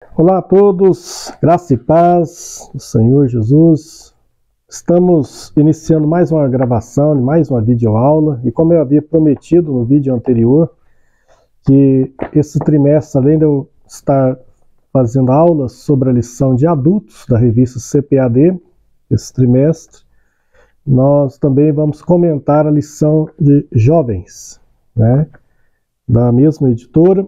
Olá a todos, graça e paz do Senhor Jesus. Estamos iniciando mais uma gravação, mais uma videoaula, e como eu havia prometido no vídeo anterior, que esse trimestre, além de eu estar fazendo aulas sobre a lição de adultos da revista CPAD, esse trimestre, nós também vamos comentar a lição de jovens, né, da mesma editora.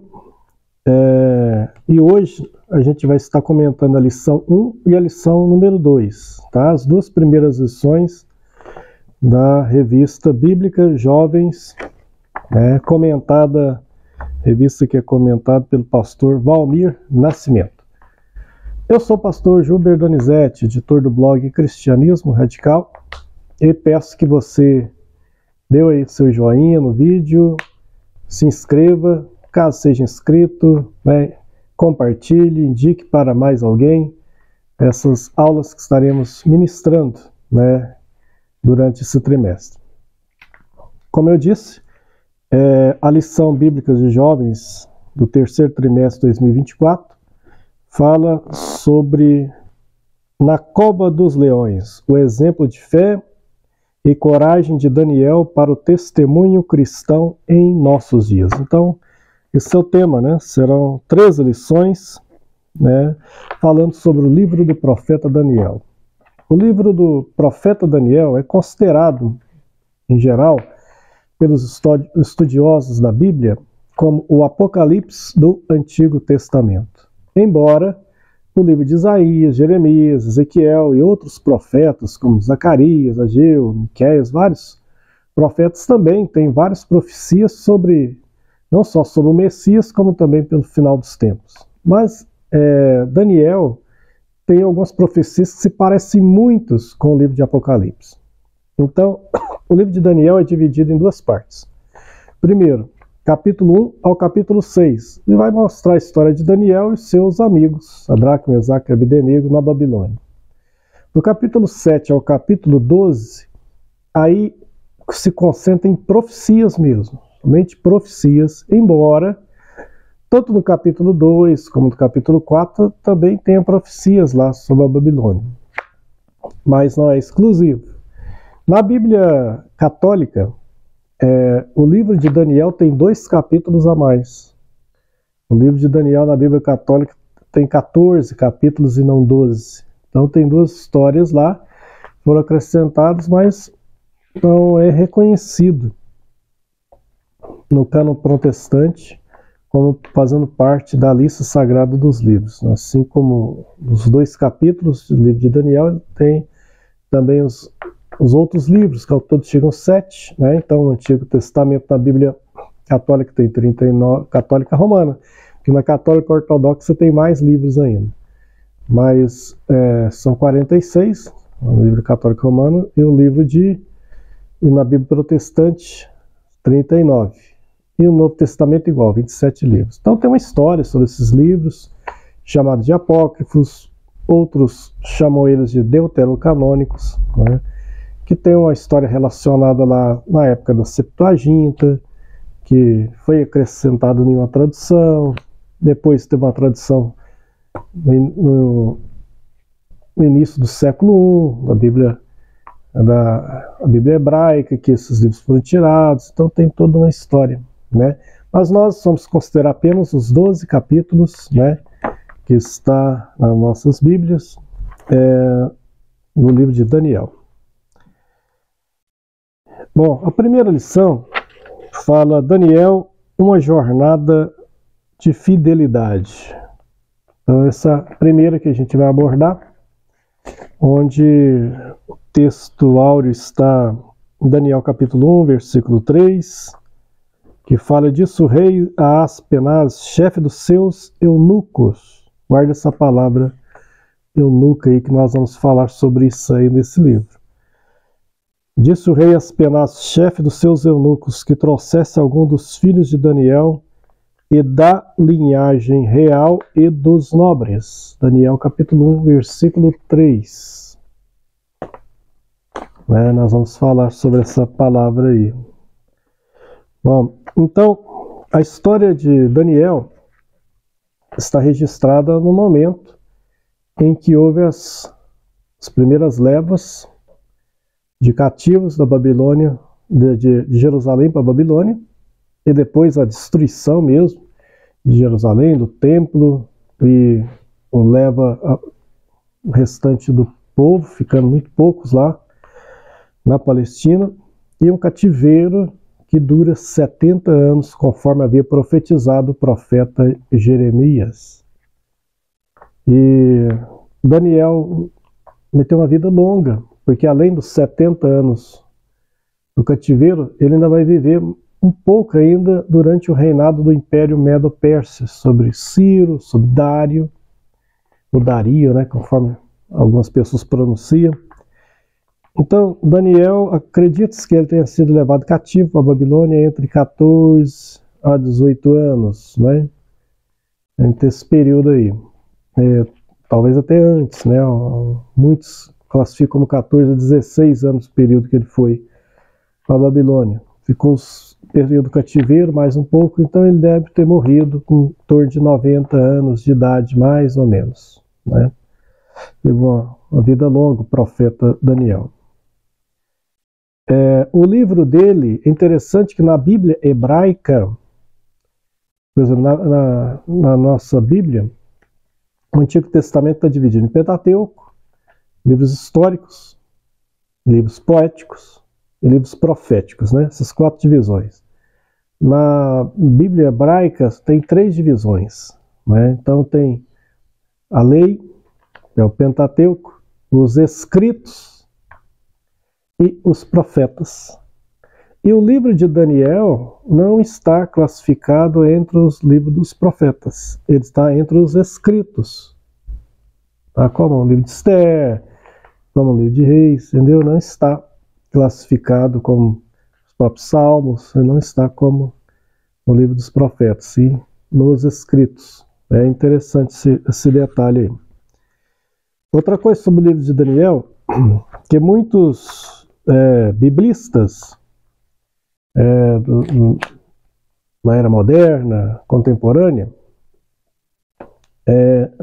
E hoje a gente vai estar comentando a lição 1 e a lição número 2, tá? As duas primeiras lições da revista Bíblica Jovens, revista que é comentada pelo pastor Valmir Nascimento. Eu sou o pastor Gilber Donizete, editor do blog Cristianismo Radical, e peço que você dê aí seu joinha no vídeo, se inscreva, caso seja inscrito, compartilhe, indique para mais alguém essas aulas que estaremos ministrando, durante esse trimestre. Como eu disse, a lição bíblica de jovens do terceiro trimestre de 2024 fala sobre na cova dos leões, o exemplo de fé e coragem de Daniel para o testemunho cristão em nossos dias. Então, esse é o tema, Serão 13 lições, falando sobre o livro do profeta Daniel. O livro do profeta Daniel é considerado, em geral, pelos estudiosos da Bíblia, como o Apocalipse do Antigo Testamento. Embora o livro de Isaías, Jeremias, Ezequiel e outros profetas, como Zacarias, Ageu, Miqueias, vários profetas também têm várias profecias sobre, não só sobre o Messias, como também pelo final dos tempos. Mas Daniel tem algumas profecias que se parecem muito com o livro de Apocalipse. Então, o livro de Daniel é dividido em duas partes. Primeiro, capítulo 1 ao capítulo 6, e vai mostrar a história de Daniel e seus amigos, Sadraque, Mesaque e Abdenego, na Babilônia. Do capítulo 7 ao capítulo 12, aí se concentra em profecias mesmo, somente profecias, embora tanto no capítulo 2 como no capítulo 4 também tenha profecias lá sobre a Babilônia. Mas não é exclusivo. Na Bíblia Católica, o livro de Daniel tem 2 capítulos a mais. O livro de Daniel na Bíblia Católica tem 14 capítulos e não 12. Então tem 2 histórias lá, foram acrescentadas, mas não é reconhecido no cânon protestante como fazendo parte da lista sagrada dos livros. Assim como os 2 capítulos do livro de Daniel, tem também os outros livros, que ao todo chegam 7, Então, o Antigo Testamento na Bíblia Católica tem 39, Católica Romana, que na Católica Ortodoxa tem mais livros ainda. Mas são 46, no livro Católico Romano, e na Bíblia Protestante, 39. E o Novo Testamento igual, 27 livros. Então tem uma história sobre esses livros, chamados de apócrifos, outros chamam eles de deuterocanônicos, que tem uma história relacionada lá na época da Septuaginta, que foi acrescentada em uma tradução, depois teve uma tradução no início do século I, a Bíblia hebraica, que esses livros foram tirados, então tem toda uma história, Mas nós vamos considerar apenas os 12 capítulos, que está nas nossas Bíblias, no livro de Daniel. Bom, a primeira lição fala Daniel, uma jornada de fidelidade. Então essa primeira que a gente vai abordar, onde o texto áureo está em Daniel capítulo 1, versículo 3, que fala disso: o rei Aspenaz, chefe dos seus eunucos. Guarda essa palavra eunuco aí, que nós vamos falar sobre isso aí nesse livro. Disse o rei Aspenaz, chefe dos seus eunucos, que trouxesse algum dos filhos de Daniel e da linhagem real e dos nobres. Daniel capítulo 1, versículo 3. Nós vamos falar sobre essa palavra aí. Bom, então, a história de Daniel está registrada no momento em que houve as primeiras levas de cativos da Babilônia, de Jerusalém para a Babilônia, e depois a destruição mesmo de Jerusalém, do templo, e leva o restante do povo, ficando muito poucos lá na Palestina, e um cativeiro que dura 70 anos, conforme havia profetizado o profeta Jeremias. E Daniel meteu uma vida longa, porque além dos 70 anos do cativeiro, ele ainda vai viver um pouco ainda durante o reinado do Império Medo-Persa, sobre Ciro, sobre Dário, o Dario, né, conforme algumas pessoas pronunciam. Então, Daniel, acredita-se que ele tenha sido levado cativo para a Babilônia entre 14 a 18 anos, né? Entre esse período aí. Talvez até antes, né? Muitos classificam como 14 a 16 anos o período que ele foi para a Babilônia. Ficou o período cativeiro, mais um pouco, então ele deve ter morrido com em torno de 90 anos de idade, mais ou menos, né? Teve uma vida longa, o profeta Daniel. O livro dele, é interessante que na Bíblia hebraica, por exemplo, na nossa Bíblia, o Antigo Testamento está dividido em Pentateuco, livros históricos, livros poéticos e livros proféticos, né? Essas 4 divisões. Na Bíblia hebraica tem 3 divisões, né? Então tem a lei, é o Pentateuco, os escritos e os profetas. E o livro de Daniel não está classificado entre os livros dos profetas, ele está entre os escritos, tá? Como o livro de Esther, como o livro de Reis, entendeu? Não está classificado como os próprios Salmos, ele não está como no livro dos profetas, sim, nos escritos. É interessante esse detalhe aí. Outra coisa sobre o livro de Daniel, que muitos biblistas na era moderna, contemporânea,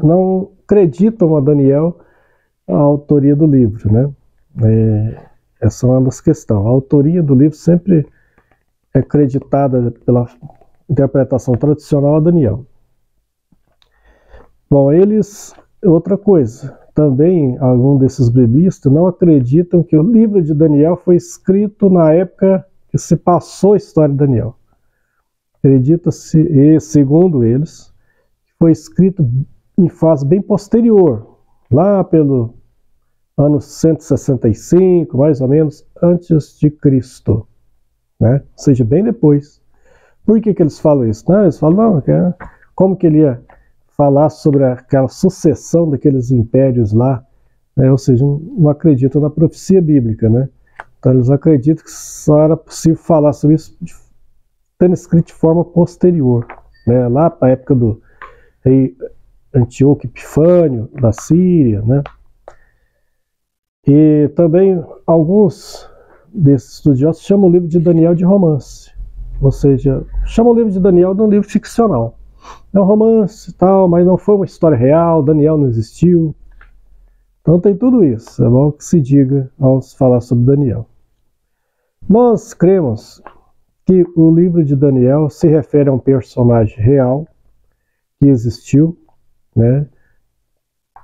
não acreditam a Daniel a autoria do livro, né? Essa é uma das questões. A autoria do livro sempre é acreditada pela interpretação tradicional a Daniel. Bom, outra coisa, também alguns desses biblistas não acreditam que o livro de Daniel foi escrito na época que se passou a história de Daniel. Acredita-se, e segundo eles, que foi escrito em fase bem posterior, lá pelo ano 165, mais ou menos, antes de Cristo, né? Ou seja, bem depois. Por que eles falam isso? Não, eles falam, não, como que ele ia falar sobre aquela sucessão daqueles impérios lá, né? Ou seja, não acreditam na profecia bíblica, né? Então eles acreditam que só era possível falar sobre isso tendo escrito de forma posterior, né? Lá para a época do rei Antíoco Epifânio, da Síria, né? E também alguns desses estudiosos chamam o livro de Daniel de romance, ou seja, chamam o livro de Daniel de um livro ficcional. É um romance e tal, mas não foi uma história real, Daniel não existiu. Então tem tudo isso, é bom que se diga ao se falar sobre Daniel. Nós cremos que o livro de Daniel se refere a um personagem real que existiu, né?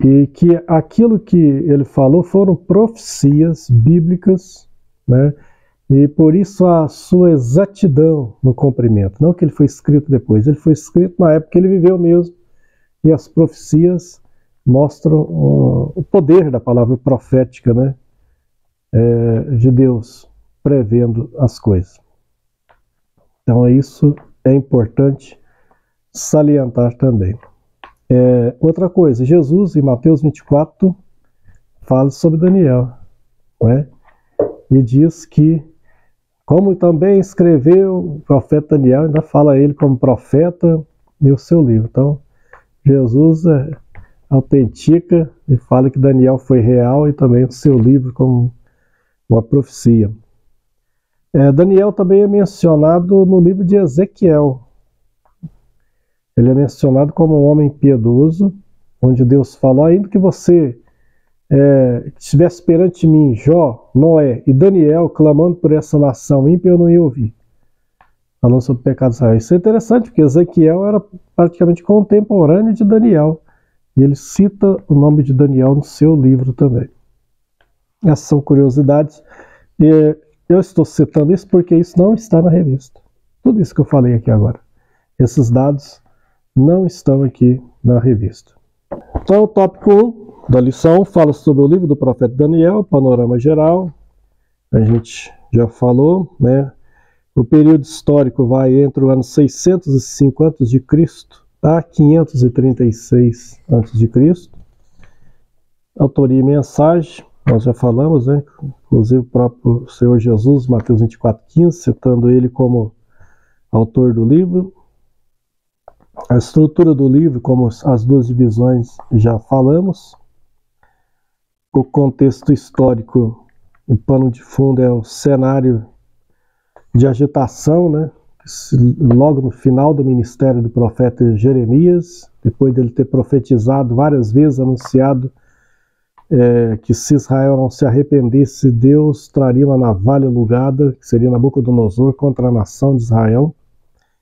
E que aquilo que ele falou foram profecias bíblicas, né? E por isso a sua exatidão no cumprimento. Não que ele foi escrito depois, ele foi escrito na época que ele viveu mesmo. E as profecias mostram o poder da palavra profética, né? De Deus prevendo as coisas. Então isso é importante salientar também. Outra coisa, Jesus em Mateus 24 fala sobre Daniel, né? E diz que, como também escreveu o profeta Daniel, ainda fala ele como profeta e o seu livro. Então, Jesus autentica e fala que Daniel foi real e também o seu livro como uma profecia. Daniel também é mencionado no livro de Ezequiel. Ele é mencionado como um homem piedoso, onde Deus falou, ainda que você estivesse perante mim, Jó, Noé e Daniel, clamando por essa nação ímpia, eu não ia ouvir. Falando sobre o pecado de Israel. Isso é interessante, porque Ezequiel era praticamente contemporâneo de Daniel. E ele cita o nome de Daniel no seu livro também. Essas são curiosidades. E eu estou citando isso porque isso não está na revista. Tudo isso que eu falei aqui agora. Esses dados não estão aqui na revista. Então, o tópico 1 da lição fala sobre o livro do profeta Daniel, panorama geral. A gente já falou, né? O período histórico vai entre o ano 605 a.C. a 536 a.C. Autoria e mensagem, nós já falamos, né? Inclusive o próprio Senhor Jesus, Mateus 24:15, citando ele como autor do livro. A estrutura do livro, como as duas divisões já falamos. O contexto histórico, o pano de fundo é o cenário de agitação, né? Logo no final do ministério do profeta Jeremias, depois dele ter profetizado várias vezes, anunciado que se Israel não se arrependesse, Deus traria uma navalha alugada, que seria Nabucodonosor, contra a nação de Israel.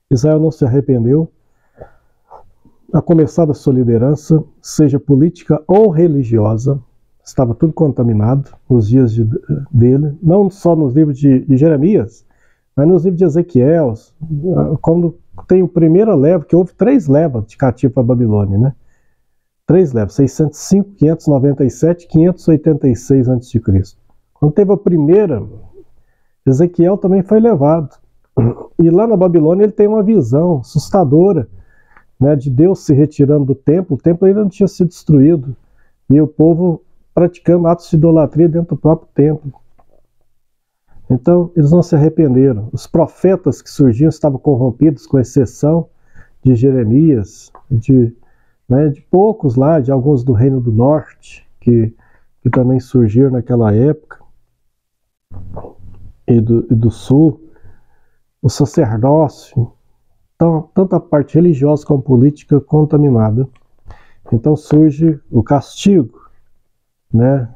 Israel não se arrependeu. A começar da sua liderança, seja política ou religiosa, estava tudo contaminado nos dias dele, não só nos livros de Jeremias, mas nos livros de Ezequiel, quando tem a primeira leva, que houve 3 levas de cativo para a Babilônia, né? 3 levas, 605, 597 e 586 a.C. Quando teve a primeira, Ezequiel também foi levado. E lá na Babilônia ele tem uma visão assustadora, né, de Deus se retirando do templo. O templo ainda não tinha sido destruído. E o povo praticando atos de idolatria dentro do próprio templo. Então, eles não se arrependeram. Os profetas que surgiam estavam corrompidos, com exceção de Jeremias, de poucos lá, de alguns do Reino do Norte, que também surgiram naquela época, e do Sul. O sacerdócio, então, tanto a parte religiosa como política contaminada. Então surge o castigo, né?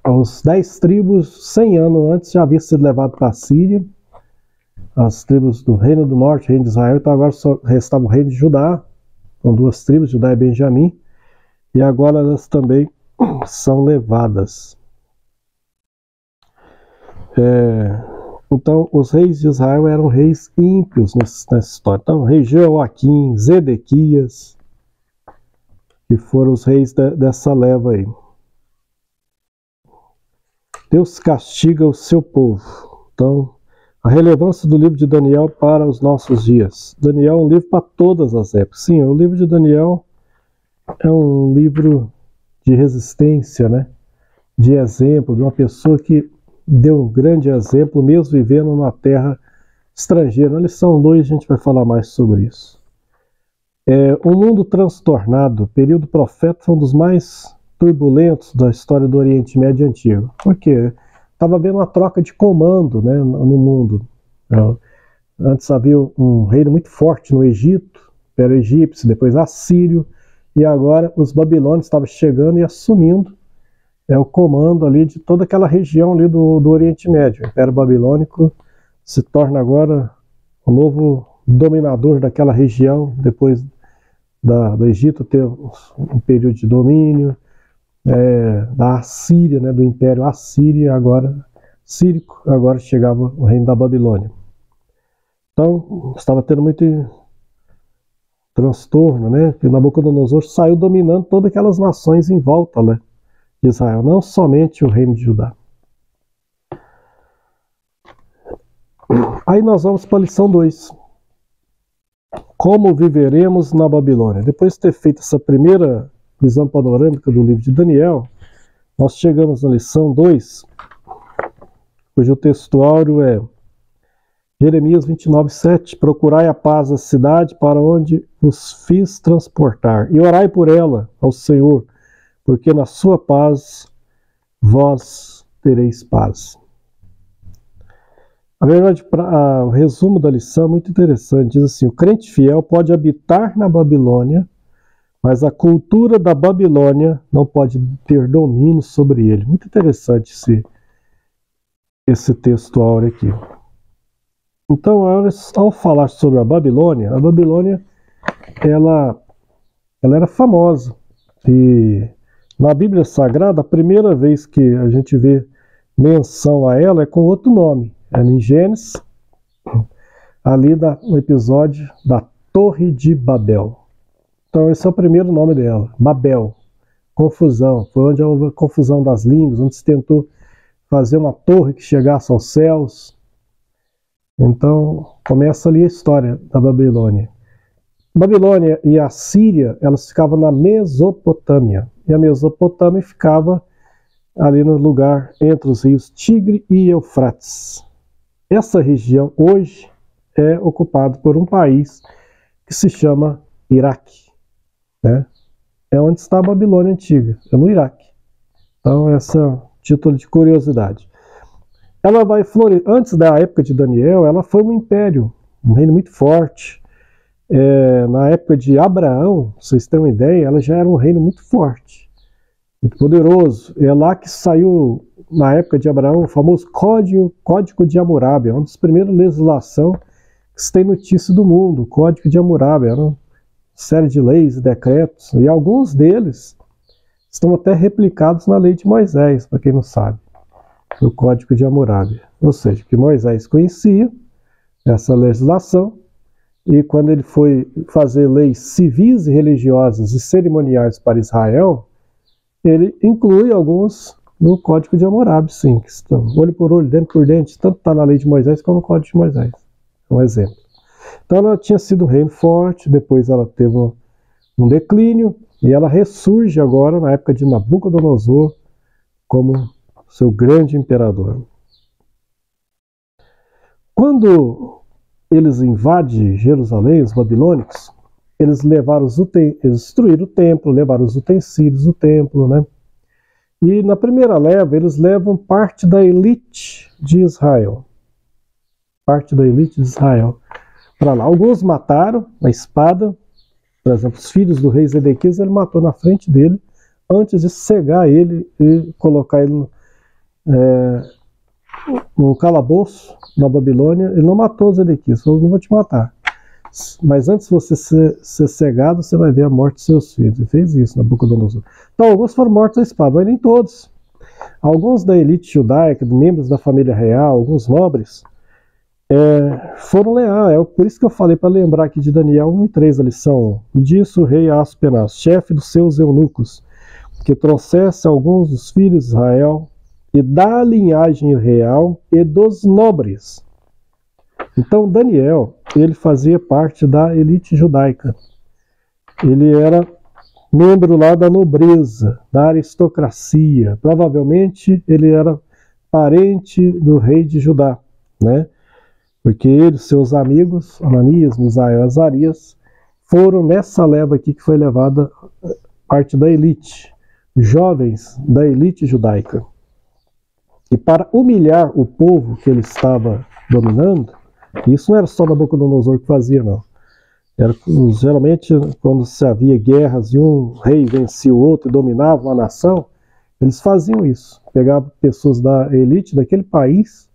As 10 tribos, 100 anos antes, já havia sido levado para a Síria. As tribos do Reino do Norte, Reino de Israel, então agora só restava o Reino de Judá, com 2 tribos, Judá e Benjamim, e agora elas também são levadas. Então, os reis de Israel eram reis ímpios nessa história. Então, rei Jeoaquim, Zedequias, que foram os reis dessa leva aí. Deus castiga o seu povo. Então, a relevância do livro de Daniel para os nossos dias. Daniel é um livro para todas as épocas. Sim, o livro de Daniel é um livro de resistência, né? De exemplo, de uma pessoa que deu um grande exemplo, mesmo vivendo numa terra estrangeira. Na lição 2 a gente vai falar mais sobre isso. O mundo transtornado, o período profeta, foi um dos mais turbulentos da história do Oriente Médio Antigo. Por quê? Estava havendo uma troca de comando, né, no mundo. Antes havia um reino muito forte no Egito, Império Egípcio, depois Assírio, e agora os babilônios estavam chegando e assumindo o comando ali de toda aquela região ali do Oriente Médio. O Império Babilônico se torna agora o novo dominador daquela região, depois do Egito ter um período de domínio, da Assíria, né, do Império Assírio, agora sírico, agora chegava o reino da Babilônia. Então, estava tendo muito transtorno, né, que Nabucodonosor saiu dominando todas aquelas nações em volta, né, de Israel, não somente o reino de Judá. Aí nós vamos para a lição 2. Como viveremos na Babilônia? Depois de ter feito essa primeira visão panorâmica do livro de Daniel, nós chegamos na lição 2, cujo textuário é Jeremias 29:7. Procurai a paz da cidade para onde os fiz transportar, e orai por ela ao Senhor, porque na sua paz vós tereis paz. Na verdade, o resumo da lição é muito interessante. Diz assim: o crente fiel pode habitar na Babilônia, mas a cultura da Babilônia não pode ter domínio sobre ele. Muito interessante esse texto áureo aqui. Então, ao falar sobre a Babilônia ela era famosa. E na Bíblia Sagrada, a primeira vez que a gente vê menção a ela é com outro nome. É em Gênesis, ali no episódio da Torre de Babel. Então esse é o primeiro nome dela, Babel. Confusão. Foi onde houve a confusão das línguas, onde se tentou fazer uma torre que chegasse aos céus. Então começa ali a história da Babilônia. Babilônia e a Síria, elas ficavam na Mesopotâmia. E a Mesopotâmia ficava ali no lugar entre os rios Tigre e Eufrates. Essa região hoje é ocupada por um país que se chama Iraque. Né? É onde está a Babilônia antiga, é no Iraque. Então esse é o título de curiosidade. Ela vai florescer. Antes da época de Daniel, ela foi um império, um reino muito forte. Na época de Abraão, pra vocês terem uma ideia, ela já era um reino muito forte, muito poderoso. É lá que saiu, na época de Abraão, o famoso Código de Hammurabi, uma das primeiras legislações que se tem notícia do mundo. O Código de Hammurabi era uma série de leis e decretos, e alguns deles estão até replicados na lei de Moisés, para quem não sabe, no Código de Hammurabi. Ou seja, que Moisés conhecia essa legislação, e quando ele foi fazer leis civis e religiosas e cerimoniais para Israel, ele inclui alguns no Código de Hammurabi, sim, que estão olho por olho, dente por dente, tanto está na lei de Moisés como no Código de Moisés. É um exemplo. Então ela tinha sido um reino forte, depois ela teve um declínio, e ela ressurge agora na época de Nabucodonosor como seu grande imperador. Quando eles invadem Jerusalém, os babilônicos, eles destruíram o templo, levaram os utensílios do templo, né? E na primeira leva, eles levam parte da elite de Israel. Parte da elite de Israel para lá. Alguns mataram a espada. Por exemplo, os filhos do rei Zedequias, ele matou na frente dele, antes de cegar ele e colocar ele no calabouço na Babilônia. Ele não matou Zedequias, falou: não vou te matar, mas antes de você ser cegado, você vai ver a morte dos seus filhos. Ele fez isso na Nabucodonosor. Então, alguns foram mortos à espada, mas nem todos. Alguns da elite judaica, membros da família real, alguns nobres, foram leais. Por isso que eu falei para lembrar aqui de Daniel 1:3 da lição 1. E disse o rei Aspenaz, chefe dos seus eunucos, que trouxesse alguns dos filhos de Israel e da linhagem real e dos nobres. Então Daniel, ele fazia parte da elite judaica. Ele era membro lá da nobreza, da aristocracia. Provavelmente ele era parente do rei de Judá, né? Porque ele e seus amigos, Ananias, Misael e Azarias, foram nessa leva aqui que foi levada parte da elite, jovens da elite judaica. E para humilhar o povo que ele estava dominando, isso não era só Nabucodonosor que fazia, não. Geralmente, quando se havia guerras e um rei vencia o outro e dominava uma nação, eles faziam isso. Pegavam pessoas da elite daquele país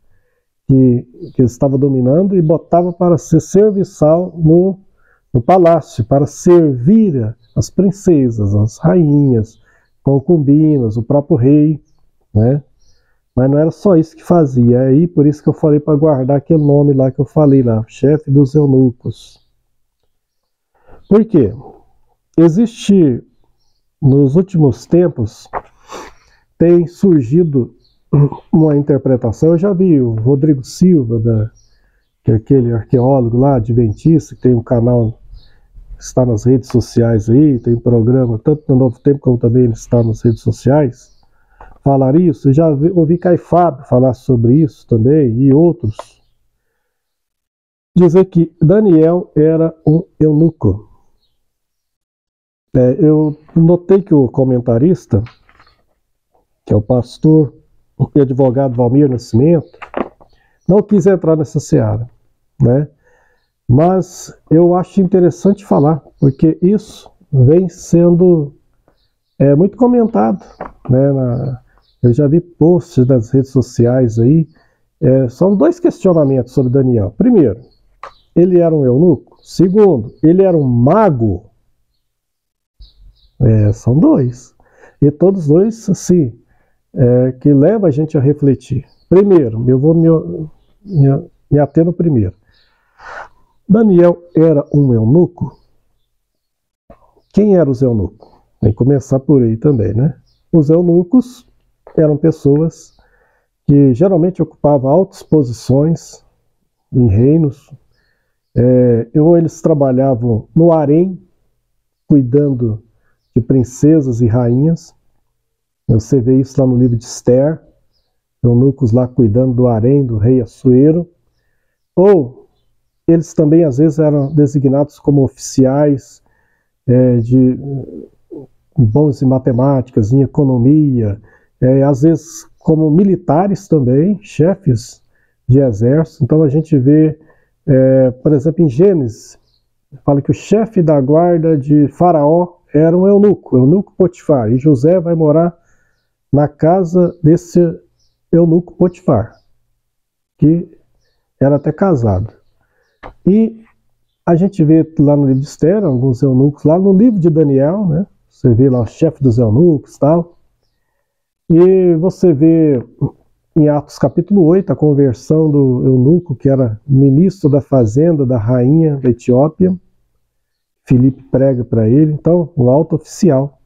que estava dominando e botava para ser serviçal no palácio, para servir as princesas, as rainhas, concubinas, o próprio rei, né? Mas não era só isso que fazia. Aí por isso que eu falei para guardar aquele nome lá que eu falei lá, chefe dos eunucos. Por quê? Existe, nos últimos tempos, tem surgido uma interpretação. Eu já vi o Rodrigo Silva, que é aquele arqueólogo lá, adventista, que tem um canal, está nas redes sociais aí, tem programa, tanto no Novo Tempo como também ele está nas redes sociais, falar isso. Eu já ouvi Caifábio falar sobre isso também, e outros. Dizer que Daniel era um eunuco. Eu notei que o comentarista, que é o pastor e advogado Valmir Nascimento, não quis entrar nessa seara, né? Mas eu acho interessante falar, porque isso vem sendo muito comentado, né? Eu já vi posts nas redes sociais aí. São dois questionamentos sobre Daniel. Primeiro, ele era um eunuco? Segundo, ele era um mago? São dois. E todos dois, assim, que leva a gente a refletir. Primeiro, eu vou me ater no primeiro. Daniel era um eunuco? Quem eram os eunucos? Tem que começar por aí também, né? Os eunucos eram pessoas que geralmente ocupavam altas posições em reinos, ou eles trabalhavam no harém, cuidando de princesas e rainhas. Você vê isso lá no livro de Esther, eunucos lá cuidando do harém do rei Assuero. Ou eles também às vezes eram designados como oficiais bons em matemáticas, em economia, às vezes como militares também, chefes de exército. Então a gente vê, por exemplo, em Gênesis, fala que o chefe da guarda de Faraó era um eunuco Potifar, e José vai morar na casa desse eunuco Potifar, que era até casado. E a gente vê lá no livro de Esther, alguns eunucos, lá no livro de Daniel, né? Você vê lá o chefe dos eunucos e tal. E você vê em Atos capítulo 8 a conversão do eunuco, que era ministro da fazenda da rainha da Etiópia. Filipe prega para ele, então, um alto oficial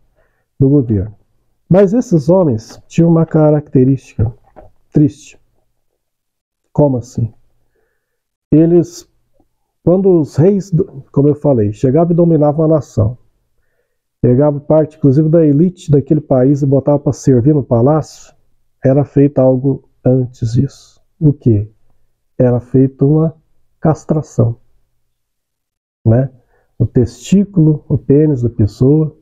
do governo. Mas esses homens tinham uma característica triste. Como assim? Eles, quando os reis, como eu falei, chegavam e dominavam a nação, pegavam parte, inclusive, da elite daquele país e botavam para servir no palácio, era feito algo antes disso. O quê? Era feita uma castração, né? O testículo, o pênis da pessoa.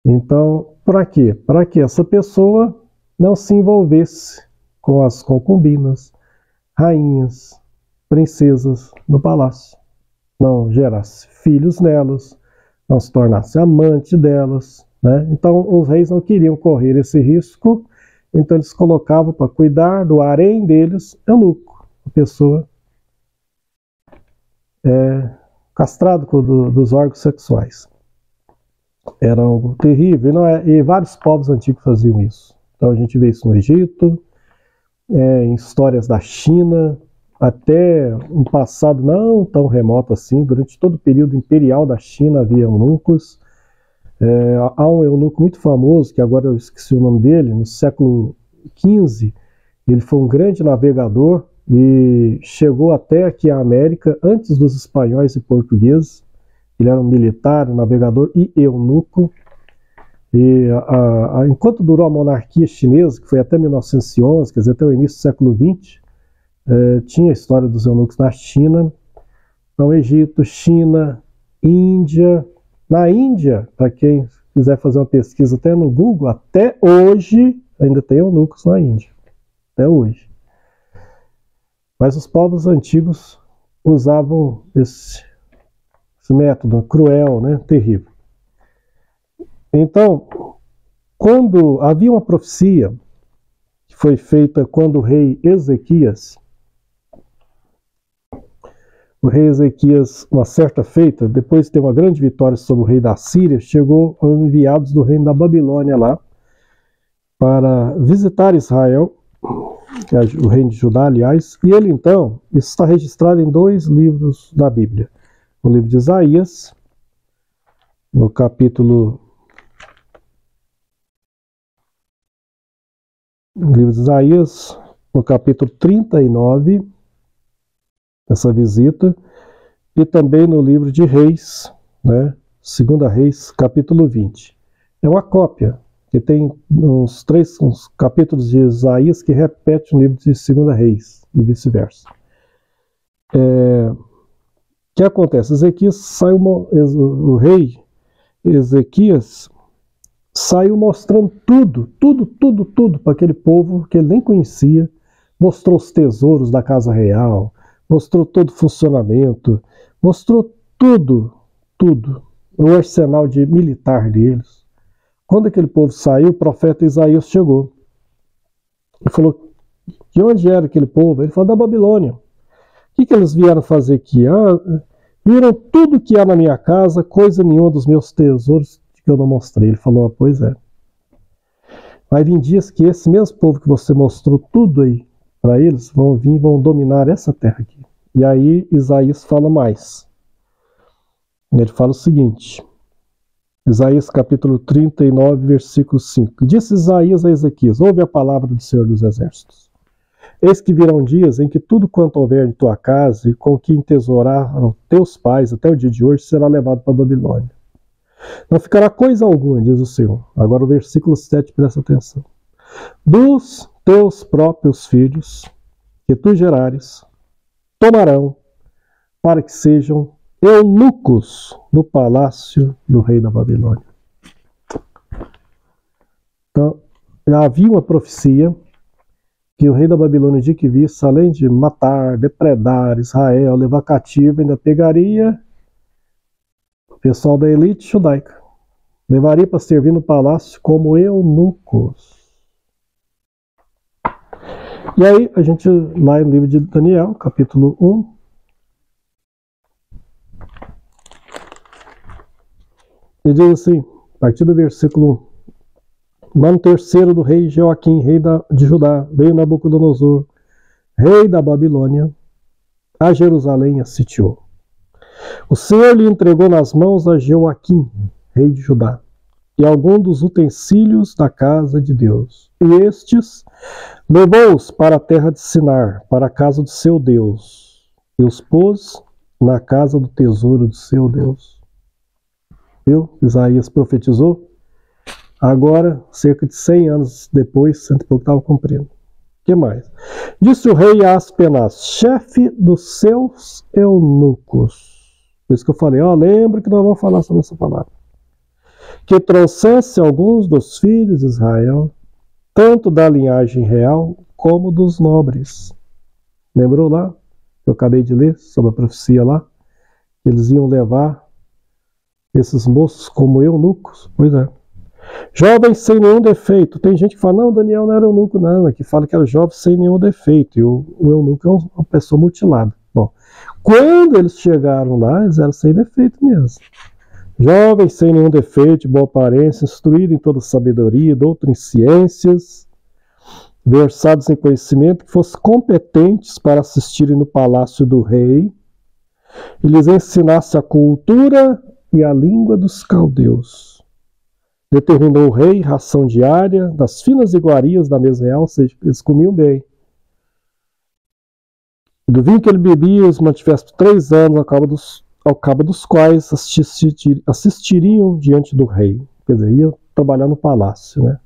Então, para quê? Para que essa pessoa não se envolvesse com as concubinas, rainhas, princesas no palácio, não gerasse filhos nelas, não se tornasse amante delas, né? Então os reis não queriam correr esse risco, então eles colocavam para cuidar do harém deles eunuco, a pessoa castrado dos órgãos sexuais. Era algo terrível, e vários povos antigos faziam isso. Então a gente vê isso no Egito, em histórias da China, até um passado não tão remoto assim. Durante todo o período imperial da China havia eunucos. Há um eunuco muito famoso, que agora eu esqueci o nome dele, no século XV, ele foi um grande navegador e chegou até aqui à América antes dos espanhóis e portugueses. Ele era um militar, um navegador e eunuco. E enquanto durou a monarquia chinesa, que foi até 1911, quer dizer, até o início do século XX, tinha a história dos eunucos na China. Então, Egito, China, Índia. Na Índia, para quem quiser fazer uma pesquisa até no Google, até hoje ainda tem eunucos na Índia. Até hoje. Mas os povos antigos usavam esse método cruel, né? Terrível. Então, quando havia uma profecia que foi feita quando o rei Ezequias, uma certa feita, depois de ter uma grande vitória sobre o rei da Síria, chegou enviados do reino da Babilônia lá para visitar Israel, que é o reino de Judá, aliás, e ele então, isso está registrado em 2 livros da Bíblia. O livro de Isaías, no capítulo... No livro de Isaías, no capítulo 39, essa visita, e também no livro de Reis, né, 2 Reis, capítulo 20. É uma cópia, que tem uns capítulos de Isaías que repetem o livro de 2 Reis, e vice-versa. O que acontece? O rei Ezequias saiu mostrando tudo para aquele povo que ele nem conhecia, mostrou os tesouros da casa real, mostrou todo o funcionamento, mostrou tudo, o arsenal militar deles. Quando aquele povo saiu, o profeta Isaías chegou. Ele falou, de onde era aquele povo? Ele falou, da Babilônia. O que eles vieram fazer aqui? Viram tudo que há na minha casa, coisa nenhuma dos meus tesouros que eu não mostrei. Ele falou, pois é. Vai vir dias que esse mesmo povo que você mostrou tudo aí para eles, vão vir e vão dominar essa terra aqui. E aí Isaías fala mais. Ele fala o seguinte, Isaías capítulo 39, versículo 5. Disse Isaías a Ezequias, ouve a palavra do Senhor dos Exércitos. Eis que virão dias em que tudo quanto houver em tua casa e com que entesouraram teus pais até o dia de hoje será levado para a Babilônia. Não ficará coisa alguma, diz o Senhor. Agora o versículo 7, presta atenção. Dos teus próprios filhos que tu gerares, tomarão para que sejam eunucos no palácio do rei da Babilônia. Então, já havia uma profecia que o rei da Babilônia, de que visse, além de matar, depredar Israel, levar cativo, ainda pegaria o pessoal da elite judaica, levaria para servir no palácio como eunucos. E aí, a gente, lá no livro de Daniel, capítulo 1, ele diz assim, a partir do versículo 1, no ano terceiro do rei Joaquim, rei de Judá, veio Nabucodonosor, rei da Babilônia, a Jerusalém a sitiou. O Senhor lhe entregou nas mãos a Joaquim, rei de Judá, e algum dos utensílios da casa de Deus. E estes levou-os para a terra de Sinar, para a casa do seu Deus, e os pôs na casa do tesouro do seu Deus. Viu? Isaías profetizou. Agora, cerca de 100 anos depois, cento e pouco estava cumprindo. O que mais? Disse o rei a Aspenaz, chefe dos seus eunucos. Por isso que eu falei, lembra que nós vamos falar sobre essa palavra. Que trouxesse alguns dos filhos de Israel, tanto da linhagem real, como dos nobres. Lembrou lá? Que eu acabei de ler sobre a profecia lá? Eles iam levar esses moços como eunucos. Pois é. Jovens sem nenhum defeito. Tem gente que fala, não, Daniel não era eunuco, não. É que fala que era jovem sem nenhum defeito. E o eunuco é uma pessoa mutilada. Bom, quando eles chegaram lá, eles eram sem defeito mesmo. Jovens sem nenhum defeito, de boa aparência, instruídos em toda sabedoria, doutrina em ciências, versados em conhecimento, que fossem competentes para assistirem no palácio do rei, e lhes ensinasse a cultura e a língua dos caldeus. Determinou o rei ração diária das finas iguarias da mesa real, ou seja, eles comiam bem. Do vinho que ele bebia, os mantivesse por 3 anos, ao cabo dos quais assistiriam diante do rei. Quer dizer, iam trabalhar no palácio, né?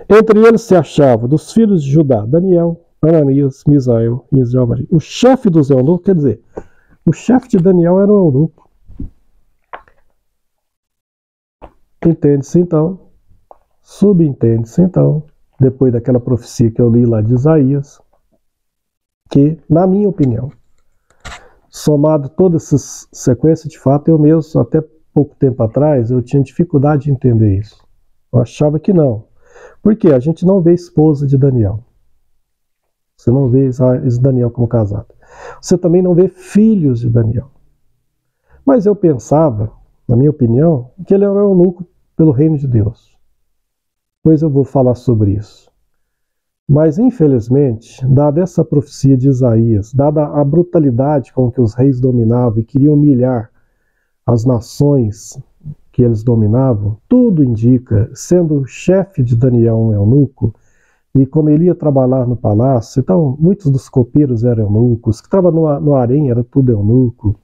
Entre eles se achava, dos filhos de Judá, Daniel, Ananias, Misael e Israel. O chefe dos eunucos, quer dizer, o chefe de Daniel era um eunuco. Entende-se então, subentende-se então, depois daquela profecia que eu li lá de Isaías, que, na minha opinião, somado toda essa sequência, de fato, eu mesmo, até pouco tempo atrás, eu tinha dificuldade de entender isso. Eu achava que não. Por quê? A gente não vê a esposa de Daniel. Você não vê esse Daniel como casado. Você também não vê filhos de Daniel. Mas eu pensava, na minha opinião, que ele era um eunuco pelo reino de Deus. Pois eu vou falar sobre isso. Mas, infelizmente, dada essa profecia de Isaías, dada a brutalidade com que os reis dominavam e queriam humilhar as nações que eles dominavam, tudo indica, sendo o chefe de Daniel um eunuco, e como ele ia trabalhar no palácio, então muitos dos copeiros eram eunucos, que estavam no harém era tudo eunuco,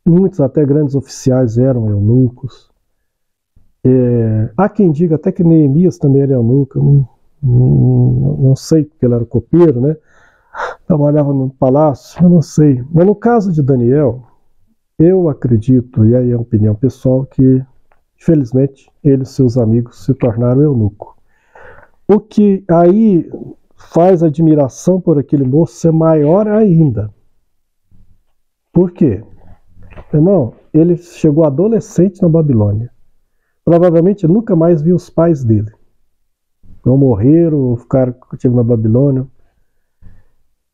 muitos até grandes oficiais eram eunucos. Há quem diga até que Neemias também era eunuco, não sei porque ele era copeiro, né? Trabalhava no palácio, eu não sei. Mas no caso de Daniel, eu acredito, e aí é a opinião pessoal, que infelizmente ele e seus amigos se tornaram eunuco. O que aí faz a admiração por aquele moço ser maior ainda. Por quê? Irmão, ele chegou adolescente na Babilônia. Provavelmente nunca mais viu os pais dele. Ou morreram, ou ficaram na Babilônia.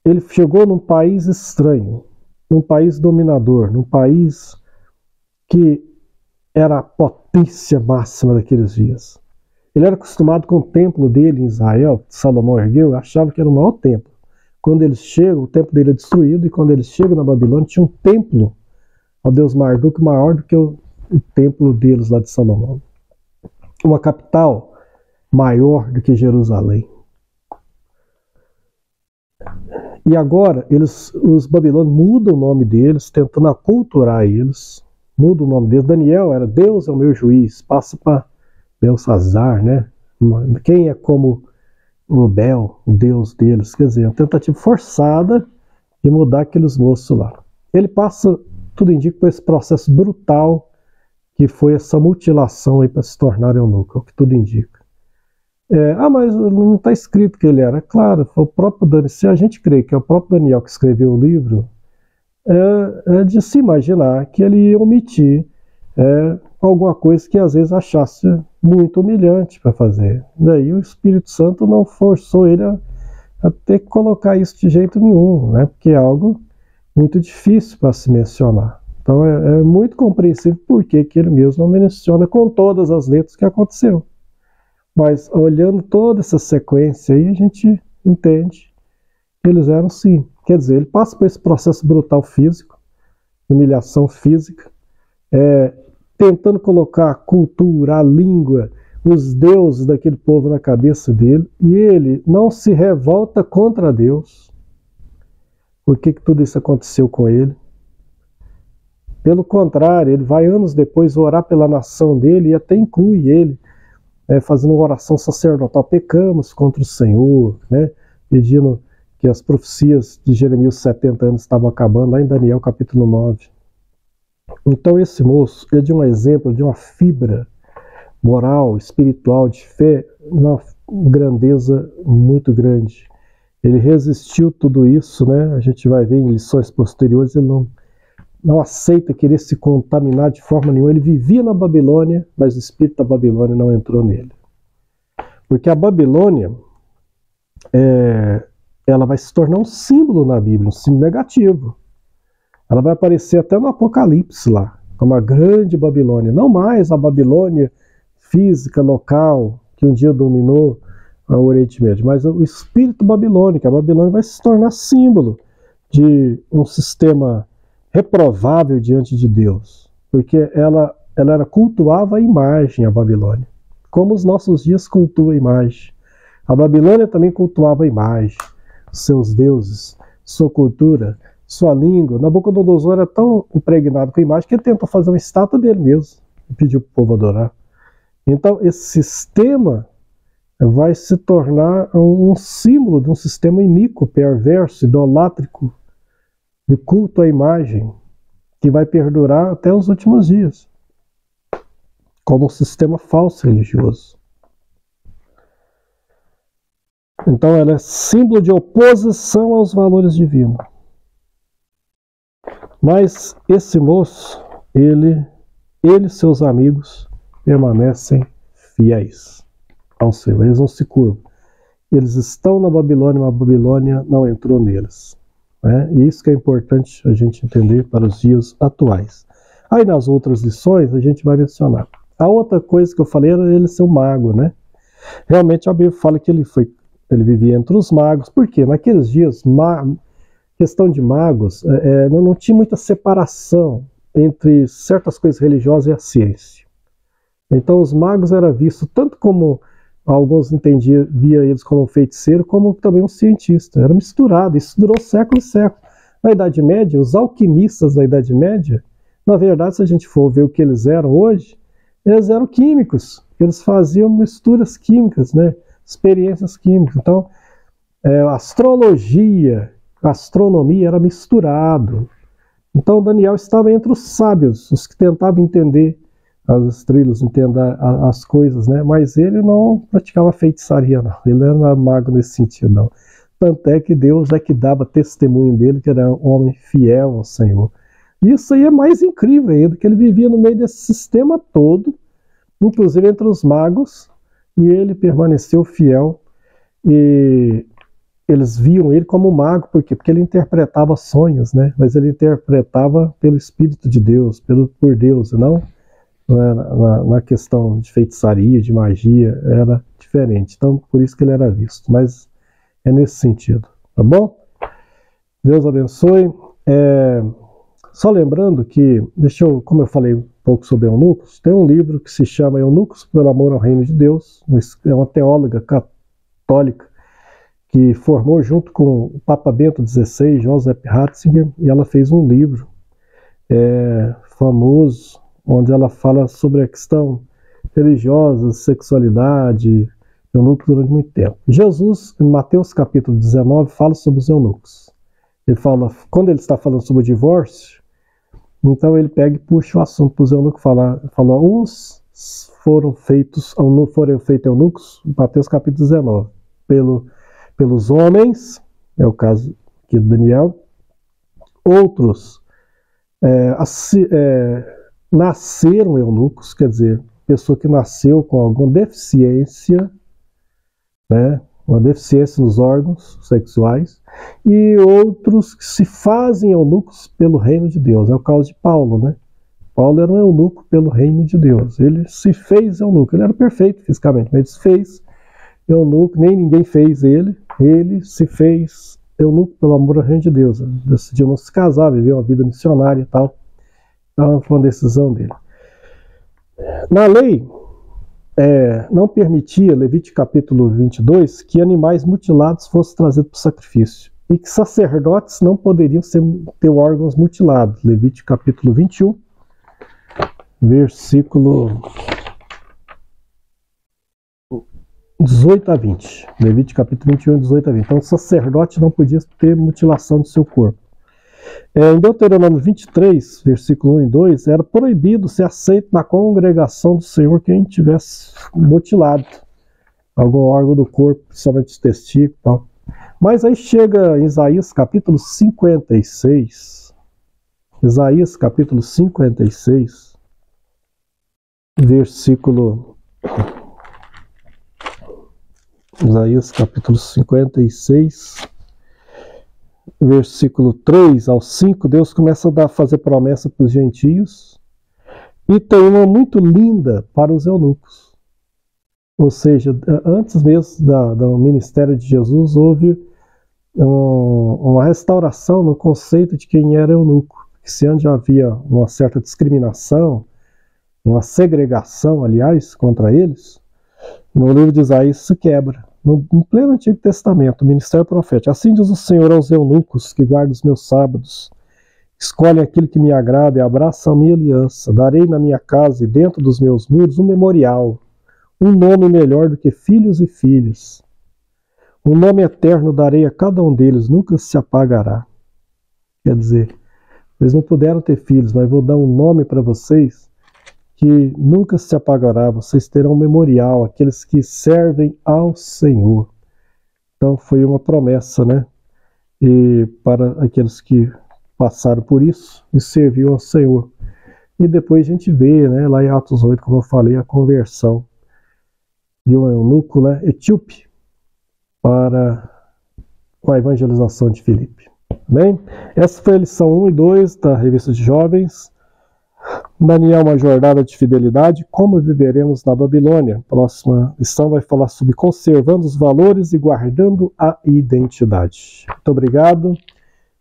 Ele chegou num país estranho, num país dominador, num país que era a potência máxima daqueles dias. Ele era acostumado com o templo dele em Israel, que Salomão ergueu, achava que era o maior templo. Quando eles chegam, o templo dele é destruído, e quando eles chegam na Babilônia, tinha um templo ao deus Marduk maior do que o templo deles lá de Salomão. Uma capital maior do que Jerusalém. E agora, os babilônios mudam o nome deles, tentando aculturar eles, mudam o nome deles. Daniel era Deus é o meu juiz, passa para Belsazar, né? Quem é como o Bel, o Deus deles? Quer dizer, uma tentativa forçada de mudar aqueles moços lá. Ele passa, tudo indica, por esse processo brutal que foi essa mutilação aí para se tornar eunuco, é o que tudo indica. Mas não está escrito que ele era. Claro, foi o próprio Daniel. Se a gente crê que é o próprio Daniel que escreveu o livro, é de se imaginar que ele ia omitir alguma coisa que às vezes achasse muito humilhante para fazer. Daí o Espírito Santo não forçou ele a ter que colocar isso de jeito nenhum, né? Porque é algo muito difícil para se mencionar. Então é muito compreensível por que ele mesmo não menciona com todas as letras que aconteceu. Mas olhando toda essa sequência aí, a gente entende que eles eram sim. Quer dizer, ele passa por esse processo brutal físico, humilhação física, tentando colocar a cultura, a língua, os deuses daquele povo na cabeça dele, e ele não se revolta contra Deus. Por que tudo isso aconteceu com ele? Pelo contrário, ele vai anos depois orar pela nação dele e até inclui ele fazendo uma oração sacerdotal. Pecamos contra o Senhor, né? Pedindo que as profecias de Jeremias 70 anos estavam acabando, lá em Daniel capítulo 9. Então esse moço é de um exemplo, de uma fibra moral, espiritual, de fé, uma grandeza muito grande. Ele resistiu tudo isso, né? A gente vai ver em lições posteriores, ele não aceita querer se contaminar de forma nenhuma. Ele vivia na Babilônia, mas o espírito da Babilônia não entrou nele. Porque a Babilônia, ela vai se tornar um símbolo na Bíblia, um símbolo negativo. Ela vai aparecer até no Apocalipse lá, como a grande Babilônia. Não mais a Babilônia física, local, que um dia dominou o Oriente Médio, mas o espírito babilônico. A Babilônia vai se tornar símbolo de um sistema reprovável diante de Deus, porque ela cultuava a imagem, a Babilônia, como os nossos dias cultuam a imagem. A Babilônia também cultuava a imagem, seus deuses, sua cultura, sua língua. Nabucodonosor era tão impregnado com a imagem que ele tentou fazer uma estátua dele mesmo e pediu para o povo adorar. Então esse sistema vai se tornar um símbolo de um sistema iníquo, perverso, idolátrico, de culto à imagem, que vai perdurar até os últimos dias, como um sistema falso religioso. Então ela é símbolo de oposição aos valores divinos. Mas esse moço, ele e seus amigos permanecem fiéis ao Senhor. Eles não se curvam. Eles estão na Babilônia, mas a Babilônia não entrou neles. E isso que é importante a gente entender para os dias atuais. Aí nas outras lições a gente vai mencionar. A outra coisa que eu falei era ele ser um mago, né? Realmente a Bíblia fala que ele vivia entre os magos. Por quê? Naqueles dias, questão de magos, não tinha muita separação entre certas coisas religiosas e a ciência. Então os magos eram vistos tanto como alguns via eles como um feiticeiro, como também um cientista. Era misturado, isso durou séculos e séculos. Na Idade Média, os alquimistas da Idade Média, na verdade, se a gente for ver o que eles eram hoje, eles eram químicos. Eles faziam misturas químicas, né? Experiências químicas. Então, a astrologia, a astronomia era misturado. Então Daniel estava entre os sábios, os que tentavam entender as estrelas, entenda as coisas, né? Mas ele não praticava feitiçaria, não. Ele não era mago nesse sentido, não. Tanto é que Deus é que dava testemunho dele, que era um homem fiel ao Senhor. Isso aí é mais incrível ainda, que ele vivia no meio desse sistema todo, inclusive entre os magos, e ele permaneceu fiel, e eles viam ele como mago, por quê? Porque ele interpretava sonhos, né? Mas ele interpretava pelo Espírito de Deus, por Deus, não na questão de feitiçaria, de magia, era diferente. Então, por isso que ele era visto. Mas é nesse sentido, tá bom? Deus abençoe. Só lembrando que, como eu falei um pouco sobre eunucos, tem um livro que se chama Eunucos pelo Amor ao Reino de Deus, é uma teóloga católica que formou junto com o Papa Bento XVI, Joseph Ratzinger, e ela fez um livro famoso, onde ela fala sobre a questão religiosa, sexualidade, eunucos durante muito tempo. Jesus, em Mateus capítulo 19, fala sobre os eunucos. Ele fala, quando ele está falando sobre o divórcio, então ele pega e puxa o assunto para os eunucos, fala, uns foram feitos eunucos, Mateus capítulo 19, pelos homens, é o caso aqui do Daniel, outros nasceram eunucos, quer dizer, pessoa que nasceu com alguma deficiência, né, uma deficiência nos órgãos sexuais, e outros que se fazem eunucos pelo reino de Deus. É o caso de Paulo, né? Paulo era um eunuco pelo reino de Deus. Ele se fez eunuco. Ele era perfeito fisicamente, mas se fez eunuco, nem ninguém fez ele. Ele se fez eunuco pelo amor ao reino de Deus. Ele decidiu não se casar, viver uma vida missionária e tal. Então foi uma decisão dele. Na lei, não permitia, Levítico capítulo 22, que animais mutilados fossem trazidos para o sacrifício. E que sacerdotes não poderiam ter órgãos mutilados. Levítico capítulo 21, versículo 18 a 20. Levítico capítulo 21, 18 a 20. Então o sacerdote não podia ter mutilação do seu corpo. Em Deuteronômio 23, versículo 1 e 2, era proibido ser aceito na congregação do Senhor quem tivesse mutilado algum órgão do corpo, principalmente os testículos e tal. Mas aí chega em Isaías capítulo 56, Isaías capítulo 56, versículo... Isaías capítulo 56, versículo 3 ao 5, Deus começa a fazer promessa para os gentios, e tem uma muito linda para os eunucos. Ou seja, antes mesmo do ministério de Jesus, houve uma restauração no conceito de quem era eunuco. Se antes já havia uma certa discriminação, uma segregação, aliás, contra eles, no livro de Isaías se quebra. No pleno Antigo Testamento, o ministério profético. Assim diz o Senhor aos eunucos que guardam os meus sábados. Escolhem aquilo que me agrada e abraçam a minha aliança. Darei na minha casa e dentro dos meus muros um memorial, um nome melhor do que filhos e filhas. Um nome eterno darei a cada um deles, nunca se apagará. Quer dizer, eles não puderam ter filhos, mas vou dar um nome para vocês que nunca se apagará. Vocês terão um memorial, aqueles que servem ao Senhor. Então foi uma promessa, né? E para aqueles que passaram por isso e serviu ao Senhor. E depois a gente vê, né, lá em Atos 8, como eu falei, a conversão de um eunuco, né, etíope para a evangelização de Filipe. Bem, essa foi a lição 1 e 2 da Revista de Jovens. Daniel, uma jornada de fidelidade, como viveremos na Babilônia. Próxima lição vai falar sobre conservando os valores e guardando a identidade. Muito obrigado por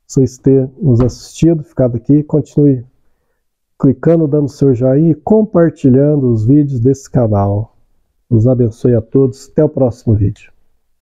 vocês terem nos assistido, ficado aqui. Continue clicando, dando seu joinha e compartilhando os vídeos desse canal. Deus abençoe a todos. Até o próximo vídeo.